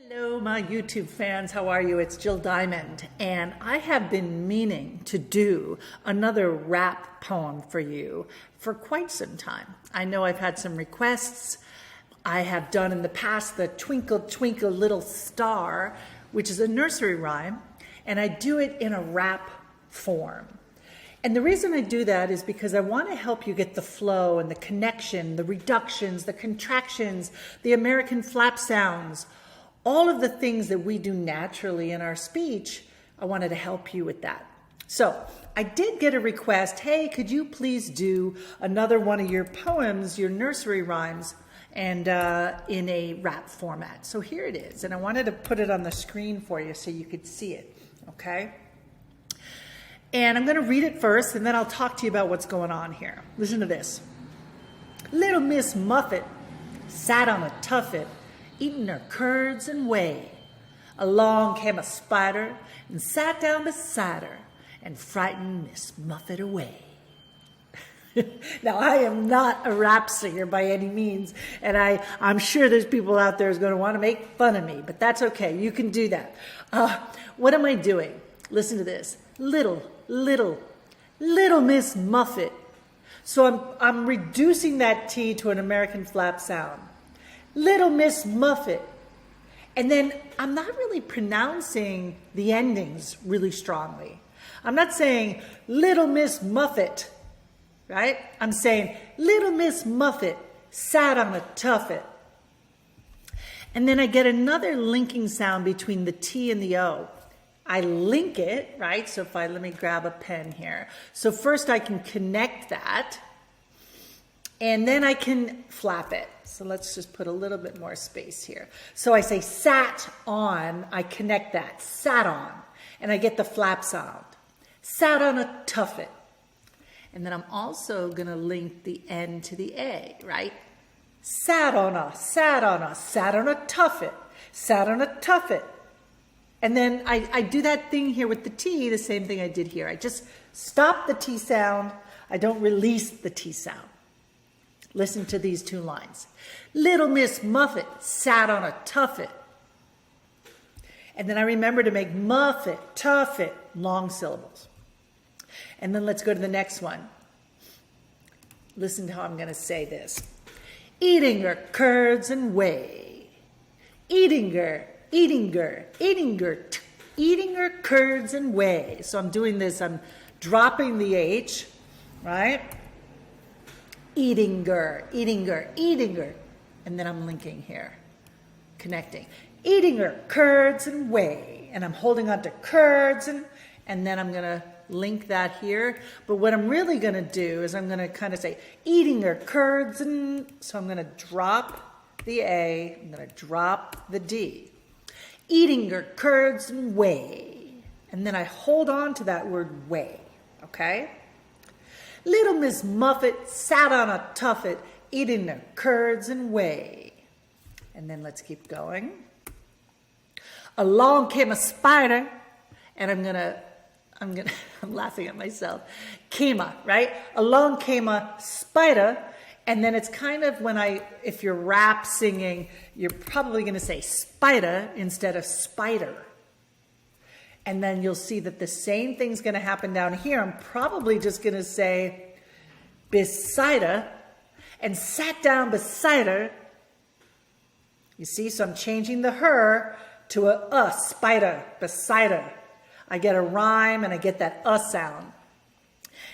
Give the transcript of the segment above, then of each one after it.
Hello, my YouTube fans. How are you? It's Jill Diamond, and I have been meaning to do another rap poem for you for quite some time. I know I've had some requests. I have done in the past the Twinkle, Twinkle, Little Star, which is a nursery rhyme, and I do it in a rap form. And the reason I do that is because I want to help you get the flow and the connection, the reductions, the contractions, the American flap sounds, all of the things that we do naturally in our speech. I wanted to help you with that. So I did get a request, hey, could you please do another one of your poems, your nursery rhymes, and in a rap format. So here it is, and I wanted to put it on the screen for you so you could see it, okay? And I'm going to read it first, and then I'll talk to you about what's going on here. Listen to this. Little Miss Muffet sat on a tuffet, eating her curds and whey. Along came a spider and sat down beside her and frightened Miss Muffet away. Now, I am not a rap singer by any means, and I'm sure there's people out there who's going to want to make fun of me, but that's okay. You can do that. What am I doing? Listen to this. Little Miss Muffet. So I'm reducing that T to an American flap sound. Little Miss Muffet. And then I'm not really pronouncing the endings really strongly. I'm not saying Little Miss Muffet, right? I'm saying Little Miss Muffet sat on a tuffet. And then I get another linking sound between the T and the O. I link it, right? So let me grab a pen here. So first I can connect that, and then I can flap it. So let's just put a little bit more space here. So I say sat on, I connect that, sat on, and I get the flap sound. Sat on a tuffet. And then I'm also gonna link the N to the A, right? Sat on a tuffet, sat on a tuffet. And then I do that thing here with the T, the same thing I did here. I just stop the T sound. I don't release the T sound. Listen to these two lines. Little Miss Muffet sat on a tuffet. And then I remember to make Muffet, tuffet, long syllables. And then let's go to the next one. Listen to how I'm going to say this. Eating her curds and whey. Eating her curds and whey. So I'm doing this, I'm dropping the H, right? Eating her. And then I'm linking here, connecting. Eating her curds and whey. And I'm holding on to curds and then I'm gonna link that here. But what I'm really gonna do is I'm gonna kind of say, eating her curds and, so I'm gonna drop the A, I'm gonna drop the D. Eating her curds and whey. And then I hold on to that word whey, okay? Little Miss Muffet sat on a tuffet, eating her curds and whey. And then let's keep going. Along came a spider, and I'm laughing at myself. Right? Along came a spider. And then it's kind of if you're rap singing, you're probably going to say spider instead of spider. And then you'll see that the same thing's going to happen down here. I'm probably just going to say beside her and sat down beside her. You see, so I'm changing the her to a spider, beside her. I get a rhyme and I get that sound.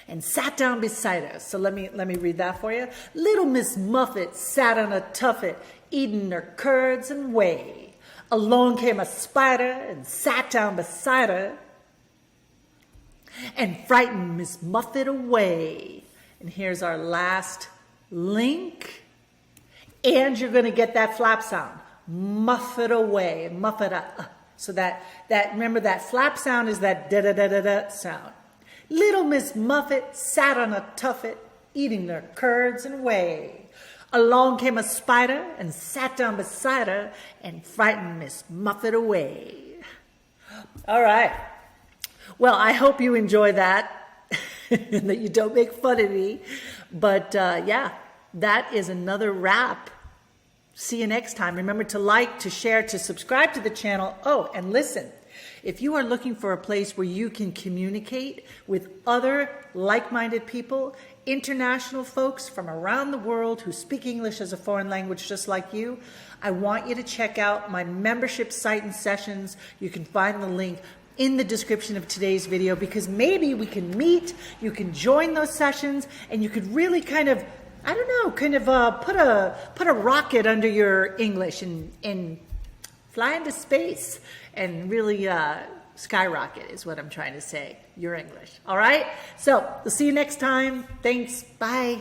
And sat down beside her. So let me read that for you. Little Miss Muffet sat on a tuffet, eating her curds and whey. Along came a spider and sat down beside her and frightened Miss Muffet away. And here's our last link. And you're going to get that flap sound. Muffet away, muffet up. So that remember that flap sound is that da-da-da-da-da sound. Little Miss Muffet sat on a tuffet, eating her curds and whey. Along came a spider and sat down beside her and frightened Miss Muffet away. All right. Well, I hope you enjoy that and that you don't make fun of me. But yeah, that is another rap See you next time. Remember to like, to share, to subscribe to the channel. Oh, and listen, if you are looking for a place where you can communicate with other like-minded people, international folks from around the world who speak English as a foreign language just like you, I want you to check out my membership site and sessions. You can find the link in the description of today's video, because maybe we can meet, you can join those sessions, and you could really kind of, I don't know, kind of put a rocket under your English and fly into space and really skyrocket is what I'm trying to say, your English. All right? So we'll see you next time. Thanks. Bye.